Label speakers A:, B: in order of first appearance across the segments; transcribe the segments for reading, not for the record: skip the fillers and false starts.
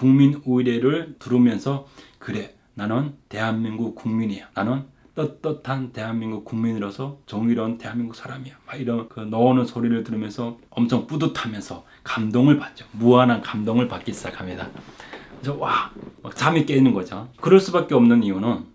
A: 국민 의례를 들으면서 그래, 나는 대한민국 국민이야. 나는 떳떳한 대한민국 국민으로서 정의로운 대한민국 사람이야. 막 이런 그 넣어오는 소리를 들으면서 엄청 뿌듯하면서 감동을 받죠. 무한한 감동을 받기 시작합니다. 그래서 막 잠이 깨는 거죠. 그럴 수밖에 없는 이유는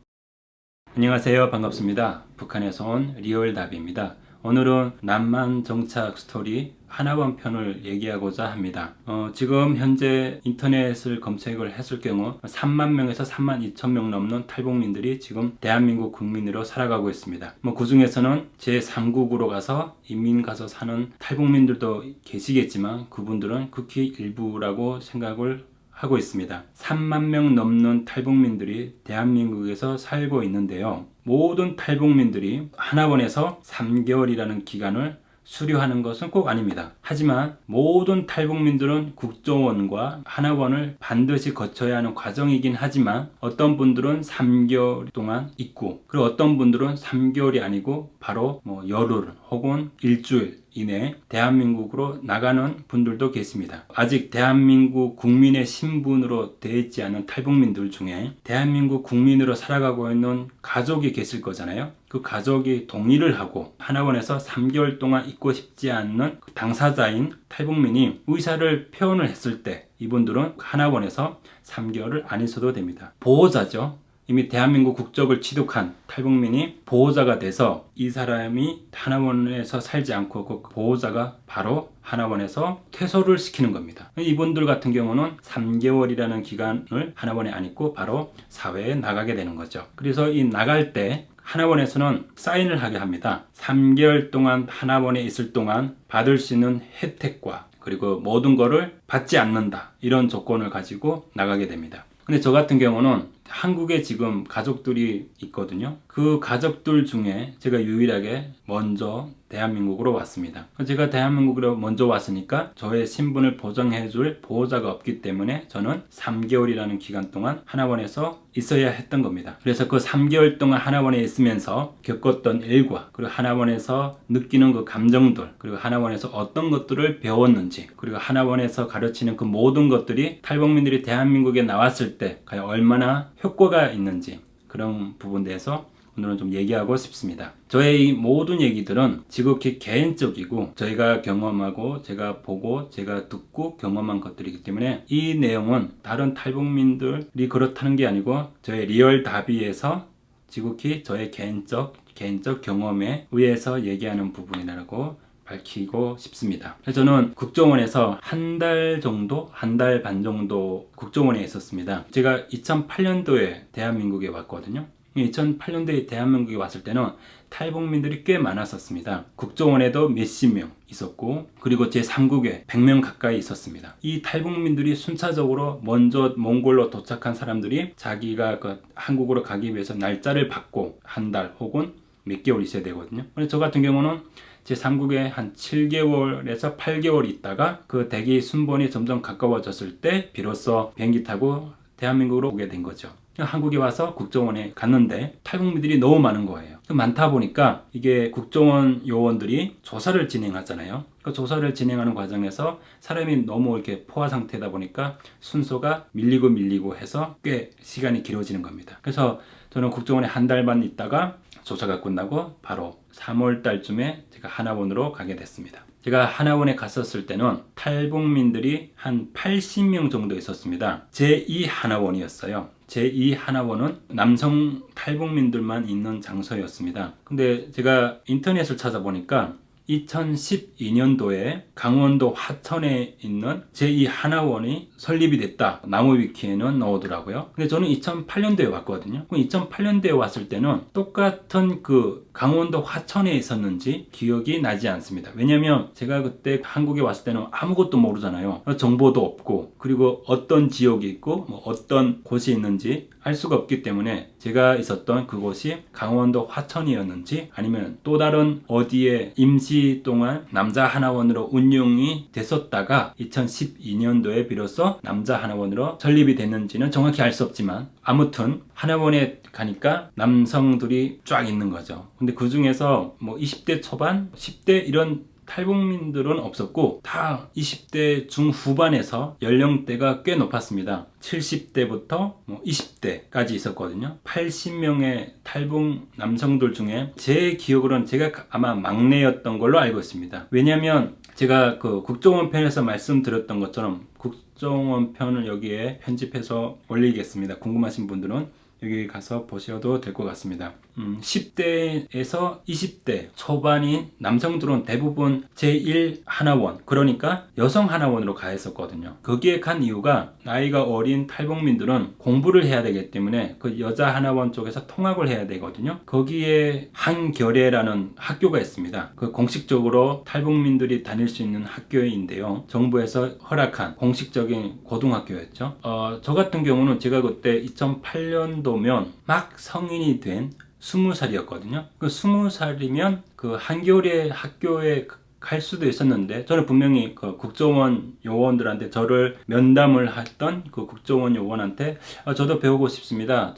A: 안녕하세요. 반갑습니다. 북한에서 온 리얼답입니다. 오늘은 남한 정착 스토리 하나원 편을 얘기하고자 합니다. 지금 현재 인터넷을 검색을 했을 경우 3만 명에서 3만 2천 명 넘는 탈북민들이 지금 대한민국 국민으로 살아가고 있습니다. 그 중에서는 제3국으로 가서 이민 가서 사는 탈북민들도 계시겠지만 그분들은 극히 일부라고 생각을 하고 있습니다. 3만 명 넘는 탈북민들이 대한민국에서 살고 있는데요. 모든 탈북민들이 하나원에서 3개월이라는 기간을 수료하는 것은 꼭 아닙니다. 하지만 모든 탈북민들은 국정원과 하나원을 반드시 거쳐야 하는 과정이긴 하지만 어떤 분들은 3개월 동안 있고 그리고 어떤 분들은 3개월이 아니고 바로 열흘 혹은 일주일 이내 대한민국으로 나가는 분들도 계십니다. 아직 대한민국 국민의 신분으로 되어 있지 않은 탈북민들 중에 대한민국 국민으로 살아가고 있는 가족이 계실 거잖아요. 그 가족이 동의를 하고 하나원에서 3개월 동안 있고 싶지 않는 당사자인 탈북민이 의사를 표현을 했을 때 이분들은 하나원에서 3개월을 안 있어도 됩니다. 보호자죠. 이미 대한민국 국적을 취득한 탈북민이 보호자가 돼서 이 사람이 하나원에서 살지 않고 그 보호자가 바로 하나원에서 퇴소를 시키는 겁니다. 이분들 같은 경우는 3개월이라는 기간을 하나원에 안 있고 바로 사회에 나가게 되는 거죠. 그래서 이 나갈 때 하나원에서는 사인을 하게 합니다. 3개월 동안 하나원에 있을 동안 받을 수 있는 혜택과 그리고 모든 거를 받지 않는다. 이런 조건을 가지고 나가게 됩니다. 근데 저 같은 경우는 한국에 지금 가족들이 있거든요. 그 가족들 중에 제가 유일하게 먼저 대한민국으로 왔습니다. 제가 대한민국으로 먼저 왔으니까 저의 신분을 보장해줄 보호자가 없기 때문에 저는 3개월이라는 기간 동안 하나원에서 있어야 했던 겁니다. 그래서 그 3개월 동안 하나원에 있으면서 겪었던 일과 그리고 하나원에서 느끼는 그 감정들 그리고 하나원에서 어떤 것들을 배웠는지 그리고 하나원에서 가르치는 그 모든 것들이 탈북민들이 대한민국에 나왔을 때 과연 얼마나 효과가 있는지 그런 부분에 대해서 오늘은 좀 얘기하고 싶습니다. 저의 이 모든 얘기들은 지극히 개인적이고 저희가 경험하고 제가 보고 제가 듣고 경험한 것들이기 때문에 이 내용은 다른 탈북민들이 그렇다는 게 아니고 저의 리얼 답의에서 지극히 저의 개인적 경험에 의해서 얘기하는 부분이라고 밝히고 싶습니다. 그래서 저는 국정원에서 한 달 반 정도 국정원에 있었습니다. 제가 2008년도에 대한민국에 왔거든요. 2008년도에 대한민국에 왔을 때는 탈북민들이 꽤 많았었습니다. 국정원에도 몇십 명 있었고 그리고 제3국에 100명 가까이 있었습니다. 이 탈북민들이 순차적으로 먼저 몽골로 도착한 사람들이 자기가 한국으로 가기 위해서 날짜를 받고 한 달 혹은 몇 개월 있어야 되거든요. 그래서 저 같은 경우는 제3국에 한 7개월에서 8개월 있다가 그 대기 순번이 점점 가까워졌을 때 비로소 비행기 타고 대한민국으로 오게 된 거죠. 한국에 와서 국정원에 갔는데 탈북민들이 너무 많은 거예요. 많다 보니까 이게 국정원 요원들이 조사를 진행하잖아요. 그 조사를 진행하는 과정에서 사람이 너무 이렇게 포화 상태다 보니까 순서가 밀리고 해서 꽤 시간이 길어지는 겁니다. 그래서 저는 국정원에 한 달 반 있다가 조사가 끝나고 바로 3월 달쯤에 제가 하나원으로 가게 됐습니다. 제가 하나원에 갔었을 때는 탈북민들이 한 80명 정도 있었습니다. 제2 하나원이었어요. 제2 하나원은 남성 탈북민들만 있는 장소였습니다. 근데 제가 인터넷을 찾아보니까 2012년도에 강원도 화천에 있는 제2 하나원이 설립이 됐다. 나무위키에는 나오더라고요. 근데 저는 2008년도에 왔거든요. 2008년도에 왔을 때는 똑같은 그 강원도 화천에 있었는지 기억이 나지 않습니다. 왜냐면 제가 그때 한국에 왔을 때는 아무것도 모르잖아요. 정보도 없고 그리고 어떤 지역이 있고 어떤 곳이 있는지 알 수가 없기 때문에 제가 있었던 그곳이 강원도 화천이었는지 아니면 또 다른 어디에 임시 동안 남자 하나원으로 운영이 됐었다가 2012년도에 비로소 남자 하나원으로 설립이 됐는지는 정확히 알 수 없지만 아무튼 하나원에 가니까 남성들이 쫙 있는 거죠. 근데 그 중에서 20대 초반, 10대 이런 탈북민들은 없었고 다 20대 중후반에서 연령대가 꽤 높았습니다. 70대부터 20대까지 있었거든요. 80명의 탈북 남성들 중에 제 기억으로는 제가 아마 막내였던 걸로 알고 있습니다. 왜냐하면 제가 그 국정원 편에서 말씀드렸던 것처럼 국정원 편을 여기에 편집해서 올리겠습니다. 궁금하신 분들은 여기 가서 보셔도 될 것 같습니다. 10대에서 20대 초반인 남성들은 대부분 제1 하나원, 그러니까 여성 하나원으로 가 있었거든요. 거기에 간 이유가 나이가 어린 탈북민들은 공부를 해야 되기 때문에 그 여자 하나원 쪽에서 통학을 해야 되거든요. 거기에 한겨레라는 학교가 있습니다. 그 공식적으로 탈북민들이 다닐 수 있는 학교인데요. 정부에서 허락한 공식적인 고등학교였죠. 저 같은 경우는 제가 그때 2008년도면 막 성인이 된 20살이었거든요. 그 20살이면 그 한겨레 학교에 갈 수도 있었는데 저는 분명히 그 국정원 요원들한테 저를 면담을 했던 그 국정원 요원한테 저도 배우고 싶습니다.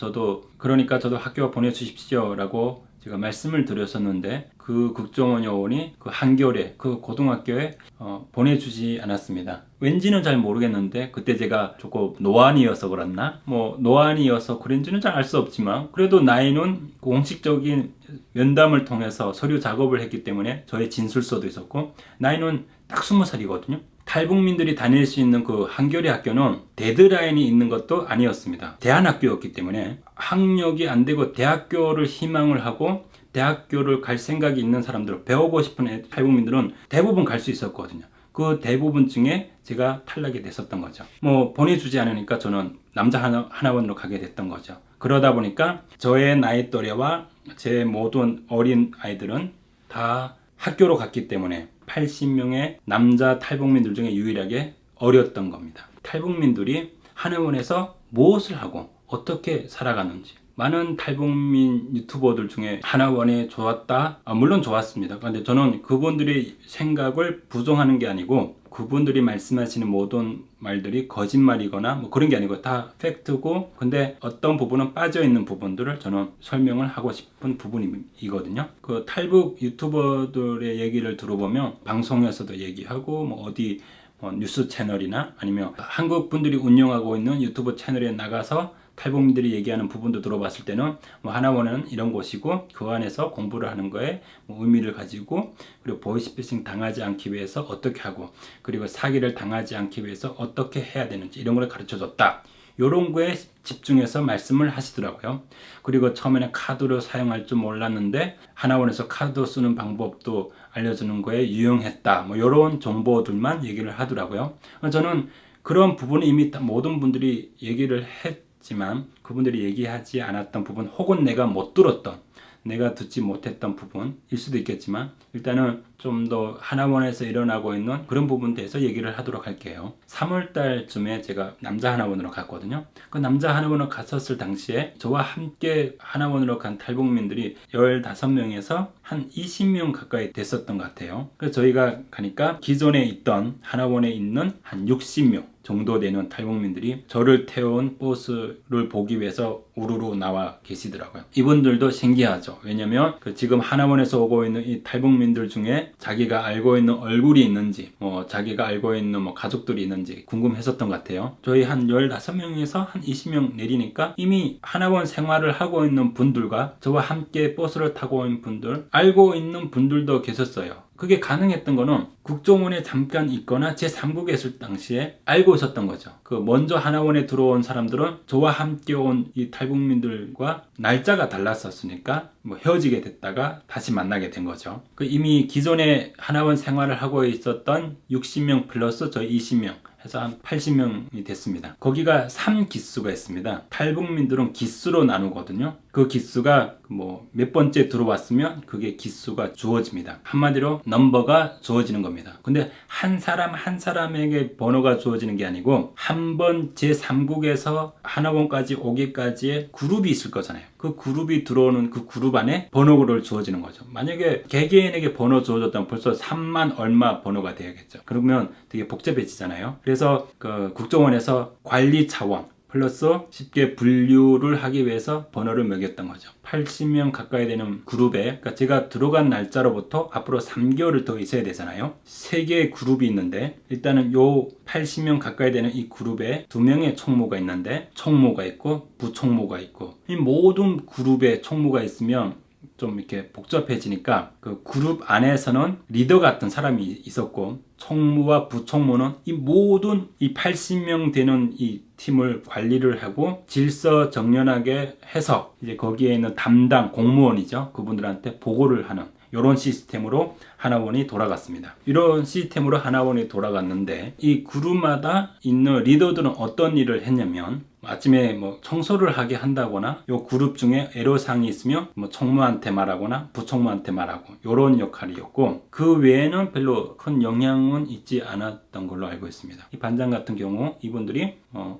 A: 그러니까 저도 학교 보내주십시오 라고 제가 말씀을 드렸었는데 그 국정원 요원이 그 한겨레 그 고등학교에 보내주지 않았습니다. 왠지는 잘 모르겠는데 그때 제가 조금 노안이어서 그랬나? 노안이어서 그런지는 잘 알 수 없지만 그래도 나이는 공식적인 면담을 통해서 서류 작업을 했기 때문에 저의 진술서도 있었고 나이는 딱 20살이거든요. 탈북민들이 다닐 수 있는 그 한겨레 학교는 데드라인이 있는 것도 아니었습니다. 대안학교였기 때문에 학력이 안 되고 대학교를 희망을 하고 대학교를 갈 생각이 있는 사람들, 배우고 싶은 탈북민들은 대부분 갈 수 있었거든요. 그 대부분 중에 제가 탈락이 됐었던 거죠. 보내주지 않으니까 저는 남자 하나원으로 가게 됐던 거죠. 그러다 보니까 저의 나이 또래와 제 모든 어린 아이들은 다 학교로 갔기 때문에 80명의 남자 탈북민들 중에 유일하게 어렸던 겁니다. 탈북민들이 하나원에서 무엇을 하고 어떻게 살아가는지 많은 탈북민 유튜버들 중에 하나원에 좋았다? 물론 좋았습니다. 그런데 저는 그분들의 생각을 부정하는 게 아니고 그분들이 말씀하시는 모든 말들이 거짓말이거나 그런 게 아니고 다 팩트고 근데 어떤 부분은 빠져있는 부분들을 저는 설명을 하고 싶은 부분이거든요. 그 탈북 유튜버들의 얘기를 들어보면 방송에서도 얘기하고 어디 뉴스 채널이나 아니면 한국 분들이 운영하고 있는 유튜브 채널에 나가서 탈북민들이 얘기하는 부분도 들어봤을 때는 하나원은 이런 곳이고 그 안에서 공부를 하는 거에 의미를 가지고 그리고 보이스피싱 당하지 않기 위해서 어떻게 하고 그리고 사기를 당하지 않기 위해서 어떻게 해야 되는지 이런 걸 가르쳐 줬다. 이런 거에 집중해서 말씀을 하시더라고요. 그리고 처음에는 카드를 사용할 줄 몰랐는데 하나원에서 카드 쓰는 방법도 알려주는 거에 유용했다. 이런 정보들만 얘기를 하더라고요. 저는 그런 부분은 이미 모든 분들이 얘기를 했지만 그분들이 얘기하지 않았던 부분 혹은 내가 못 들었던 내가 듣지 못했던 부분일 수도 있겠지만 일단은 좀 더 하나원에서 일어나고 있는 그런 부분에 대해서 얘기를 하도록 할게요. 3월달쯤에 제가 남자 하나원으로 갔거든요. 그 남자 하나원으로 갔었을 당시에 저와 함께 하나원으로 간 탈북민들이 15명에서 한 20명 가까이 됐었던 것 같아요. 그래서 저희가 가니까 기존에 있던 하나원에 있는 한 60명 정도 되는 탈북민들이 저를 태운 버스를 보기 위해서 우르르 나와 계시더라고요. 이분들도 신기하죠. 왜냐면 지금 하나원에서 오고 있는 이 탈북민들 중에 자기가 알고 있는 얼굴이 있는지 자기가 알고 있는 가족들이 있는지 궁금했었던 것 같아요. 저희 한 15명에서 한 20명 내리니까 이미 하나원 생활을 하고 있는 분들과 저와 함께 버스를 타고 있는 분들 알고 있는 분들도 계셨어요. 그게 가능했던 거는 국정원에 잠깐 있거나 제3국에 있을 당시에 알고 있었던 거죠. 먼저 하나원에 들어온 사람들은 저와 함께 온 이 탈북민들과 날짜가 달랐었으니까 헤어지게 됐다가 다시 만나게 된 거죠. 이미 기존에 하나원 생활을 하고 있었던 60명 플러스 저희 20명 해서 한 80명이 됐습니다. 거기가 3기수가 있습니다. 탈북민들은 기수로 나누거든요. 그 기수가 몇 번째 들어왔으면 그게 기수가 주어집니다. 한마디로 넘버가 주어지는 겁니다. 근데 한 사람 한 사람에게 번호가 주어지는 게 아니고 한 번 제3국에서 하나원까지 오기까지의 그룹이 있을 거잖아요. 그 그룹이 들어오는 그 그룹 안에 번호를 주어지는 거죠. 만약에 개개인에게 번호 주어졌다면 벌써 3만 얼마 번호가 돼야겠죠. 그러면 되게 복잡해지잖아요. 그래서 국정원에서 관리 차원 플러스 쉽게 분류를 하기 위해서 번호를 매겼던 거죠. 80명 가까이 되는 그룹에, 그러니까 제가 들어간 날짜로부터 앞으로 3개월을 더 있어야 되잖아요. 3개의 그룹이 있는데 일단은 요 80명 가까이 되는 이 그룹에 2명의 총무가 있는데, 총무가 있고 부총무가 있고, 이 모든 그룹에 총무가 있으면 좀 이렇게 복잡해지니까 그 그룹 안에서는 리더 같은 사람이 있었고, 총무와 부총무는 이 모든 이 80명 되는 이 팀을 관리를 하고 질서정연하게 해서 이제 거기에 있는 담당 공무원이죠. 그분들한테 보고를 하는 이런 시스템으로 하나원이 돌아갔습니다. 이런 시스템으로 하나원이 돌아갔는데, 이 그룹마다 있는 리더들은 어떤 일을 했냐면, 아침에 뭐 청소를 하게 한다거나, 요 그룹 중에 애로사항이 있으면 뭐 총무한테 말하거나 부총무한테 말하고, 요런 역할이었고, 그 외에는 별로 큰 영향은 있지 않았던 걸로 알고 있습니다. 이 반장 같은 경우 이분들이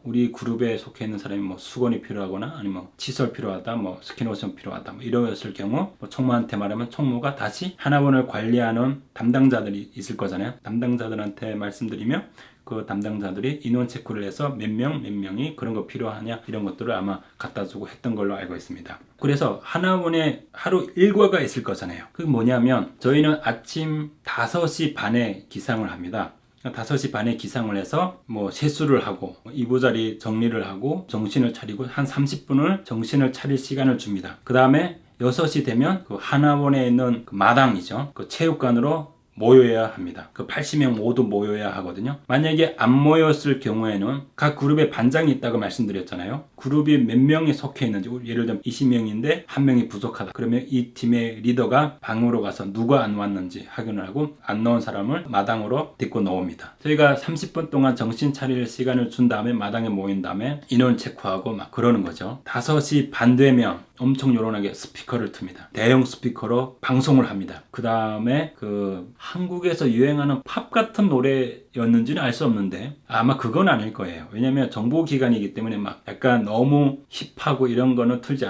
A: 우리 그룹에 속해 있는 사람이 뭐 수건이 필요하거나 아니면 뭐 칫솔 필요하다, 뭐 스킨로션 필요하다, 뭐 이랬을 경우 뭐 총무한테 말하면 총무가 다시 하나원을 관리하는 담당자들이 있을 거잖아요. 담당자들한테 말씀드리면 그 담당자들이 인원 체크를 해서 몇 명이 그런 거 필요하냐 이런 것들을 아마 갖다 주고 했던 걸로 알고 있습니다. 그래서 하나원에 하루 일과가 있을 거잖아요. 그게 뭐냐면, 저희는 아침 5시 반에 기상을 합니다. 5시 반에 기상을 해서 뭐 세수를 하고 이부자리 정리를 하고 정신을 차리고 한 30분을 정신을 차릴 시간을 줍니다. 그 다음에 6시 되면 그 하나원에 있는 그 마당이죠. 그 체육관으로 모여야 합니다. 그 80명 모두 모여야 하거든요. 만약에 안 모였을 경우에는 각 그룹에 반장이 있다고 말씀드렸잖아요. 그룹이 몇 명이 속해 있는지, 예를 들면 20명인데 한 명이 부족하다. 그러면 이 팀의 리더가 방으로 가서 누가 안 왔는지 확인을 하고 안 나온 사람을 마당으로 데리고 나옵니다. 저희가 30분 동안 정신 차릴 시간을 준 다음에 마당에 모인 다음에 인원 체크하고 막 그러는 거죠. 5시 반 되면 엄청 요란하게 스피커를 틉니다. 대형 스피커로 방송을 합니다. 그 다음에 그 한국에서 유행하는 팝 같은 노래였는지는 알 수 없는데 아마 그건 아닐 거예요. 왜냐면 정보기관이기 때문에 막 약간 너무 힙하고 이런 거는 틀지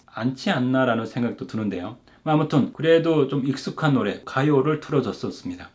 A: 않지 않나라는 생각도 드는데요. 아무튼 그래도 좀 익숙한 노래, 가요를 틀어줬었습니다.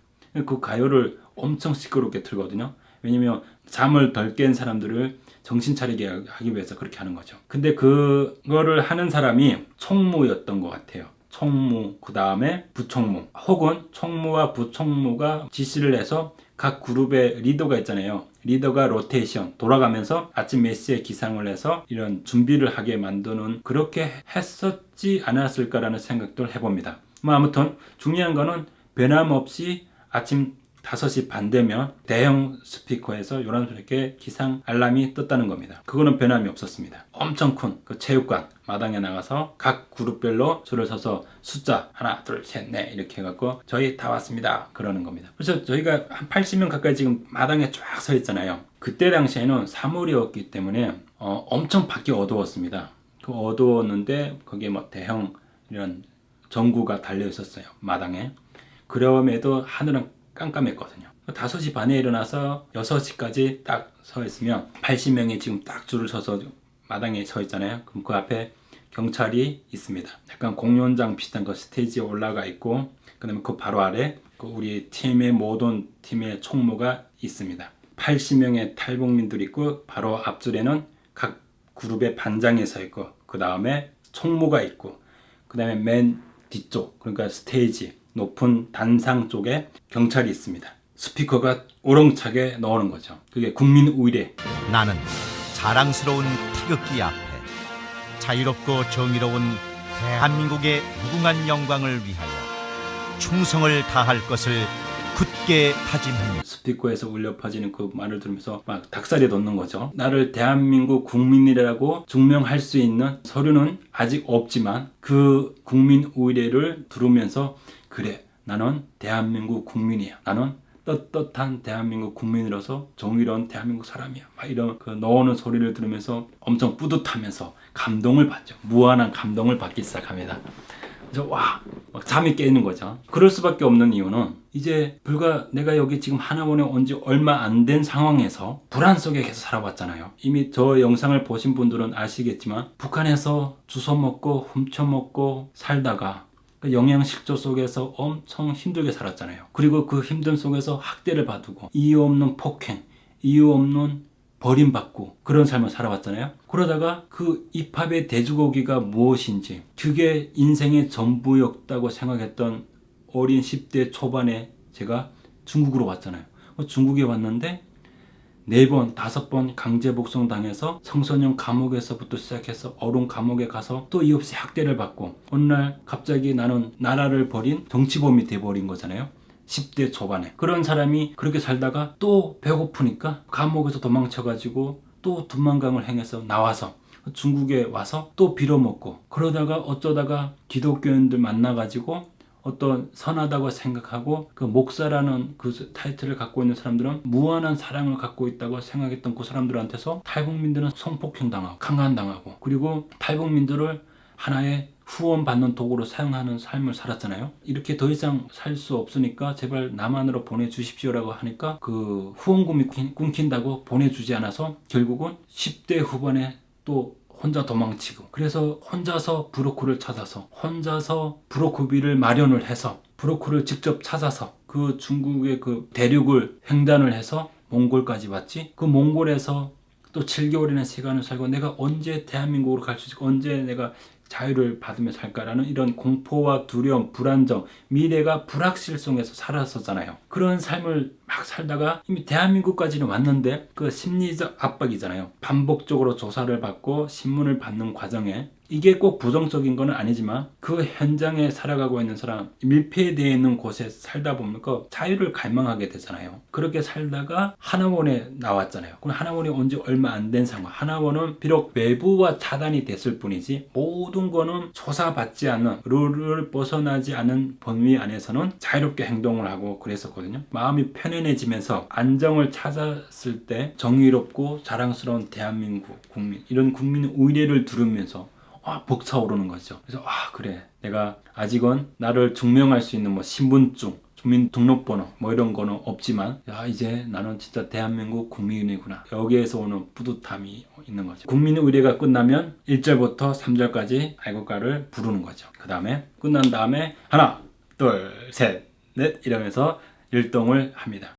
A: 그 가요를 엄청 시끄럽게 틀거든요. 왜냐면 잠을 덜 깬 사람들을 정신 차리게 하기 위해서 그렇게 하는 거죠. 근데 그거를 하는 사람이 총무였던 것 같아요. 총무, 그 다음에 부총무, 혹은 총무와 부총무가 지시를 해서 각 그룹의 리더가 있잖아요. 리더가 로테이션 돌아가면서 아침 몇 시에 기상을 해서 이런 준비를 하게 만드는, 그렇게 했었지 않았을까라는 생각도 해봅니다. 뭐 아무튼 중요한 거는 변함없이 아침 5시 반 되면 대형 스피커에서 요란스럽게 기상 알람이 떴다는 겁니다. 그거는 변함이 없었습니다. 엄청 큰 그 체육관 마당에 나가서 각 그룹별로 줄을 서서 숫자 하나 둘 셋 넷 이렇게 해갖고 저희 다 왔습니다 그러는 겁니다. 그래서 저희가 한 80명 가까이 지금 마당에 쫙 서 있잖아요. 그때 당시에는 3월이었기 때문에 엄청 밖이 어두웠습니다. 그 어두웠는데 거기에 뭐 대형 이런 전구가 달려 있었어요, 마당에. 그럼에도 하늘은 깜깜했거든요. 5시 반에 일어나서 6시까지 딱 서 있으면 80명이 지금 딱 줄을 서서 마당에 서 있잖아요. 그럼 그 앞에 경찰이 있습니다. 약간 공연장 비슷한 거 스테이지에 올라가 있고, 그 다음에 그 바로 아래 그 우리 팀의 모든 팀의 총무가 있습니다. 80명의 탈북민들이 있고, 바로 앞줄에는 각 그룹의 반장이 서 있고, 그 다음에 총무가 있고, 그 다음에 맨 뒤쪽, 그러니까 스테이지 높은 단상 쪽에 경찰이 있습니다. 스피커가 우렁차게 나오는 거죠. 그게 국민의례.
B: 나는 자랑스러운 태극기 앞에 자유롭고 정의로운 대한민국의 무궁한 영광을 위하여 충성을 다할 것을 굳게 다짐합니다.
A: 스피커에서 울려 퍼지는 그 말을 들으면서 막 닭살이 돋는 거죠. 나를 대한민국 국민이라고 증명할 수 있는 서류는 아직 없지만 그 국민의례를 들으면서, 그래, 나는 대한민국 국민이야. 나는 떳떳한 대한민국 국민으로서 정의로운 대한민국 사람이야. 막 이런 그 나오는 소리를 들으면서 엄청 뿌듯하면서 감동을 받죠. 무한한 감동을 받기 시작합니다. 그래서 와, 막 잠이 깨는 거죠. 그럴 수밖에 없는 이유는 이제 불과 내가 여기 지금 하나원에 온 지 얼마 안 된 상황에서 불안 속에 계속 살아왔잖아요. 이미 저 영상을 보신 분들은 아시겠지만 북한에서 주워 먹고 훔쳐 먹고 살다가 영양실조 속에서 엄청 힘들게 살았잖아요. 그리고 그 힘듦 속에서 학대를 받고 이유 없는 폭행, 이유 없는 버림받고 그런 삶을 살아왔잖아요. 그러다가 그 입합의 돼지고기가 무엇인지, 그게 인생의 전부였다고 생각했던 어린 10대 초반에 제가 중국으로 왔잖아요. 중국에 왔는데 4번, 5번 강제 복송 당해서 청소년 감옥에서부터 시작해서 어른 감옥에 가서 또 이없이 학대를 받고, 어느 날 갑자기 나는 나라를 버린 정치범이 돼버린 거잖아요. 10대 초반에. 그런 사람이 그렇게 살다가 또 배고프니까 감옥에서 도망쳐가지고 또 두만강을 행해서 나와서 중국에 와서 또 빌어먹고, 그러다가 어쩌다가 기독교인들 만나가지고 어떤 선하다고 생각하고 그 목사라는 그 타이틀을 갖고 있는 사람들은 무한한 사랑을 갖고 있다고 생각했던 그 사람들한테서 탈북민들은 성폭행 당하고 강간당하고, 그리고 탈북민들을 하나의 후원받는 도구로 사용하는 삶을 살았잖아요. 이렇게 더 이상 살 수 없으니까 제발 남한으로 보내주십시오라고 하니까 그 후원금이 끊긴다고 보내주지 않아서 결국은 10대 후반에 또 혼자 도망치고, 그래서 혼자서 브로커를 찾아서 혼자서 브로커비를 마련을 해서 브로커를 직접 찾아서 그 중국의 그 대륙을 횡단을 해서 몽골까지 왔지. 그 몽골에서 또 7개월이나 시간을 살고 내가 언제 대한민국으로 갈 수 있을까, 언제 내가 자유를 받으며 살까라는 이런 공포와 두려움, 불안정, 미래가 불확실성에서 살았었잖아요. 그런 삶을 막 살다가 이미 대한민국까지는 왔는데 그 심리적 압박이잖아요. 반복적으로 조사를 받고 신문을 받는 과정에, 이게 꼭 부정적인 건 아니지만 그 현장에 살아가고 있는 사람, 밀폐되어 있는 곳에 살다 보니까 자유를 갈망하게 되잖아요. 그렇게 살다가 하나원에 나왔잖아요. 그럼 하나원이 온 지 얼마 안 된 상황. 하나원은 비록 외부와 차단이 됐을 뿐이지 모든 거는 조사받지 않는, 룰을 벗어나지 않은 범위 안에서는 자유롭게 행동을 하고 그랬었거든요. 마음이 편안해지면서 안정을 찾았을 때 정의롭고 자랑스러운 대한민국 국민, 이런 국민의 의례를 들으면서 벅차오르는 거죠. 그래서 그래, 내가 아직은 나를 증명할 수 있는 뭐 신분증, 주민등록번호 뭐 이런 거는 없지만 이제 나는 진짜 대한민국 국민이구나, 여기에서 오는 뿌듯함이 있는 거죠. 국민의 의례가 끝나면 1절부터 3절까지 애국가를 부르는 거죠. 그 다음에 끝난 다음에 하나 둘 셋 넷 이러면서 율동을 합니다.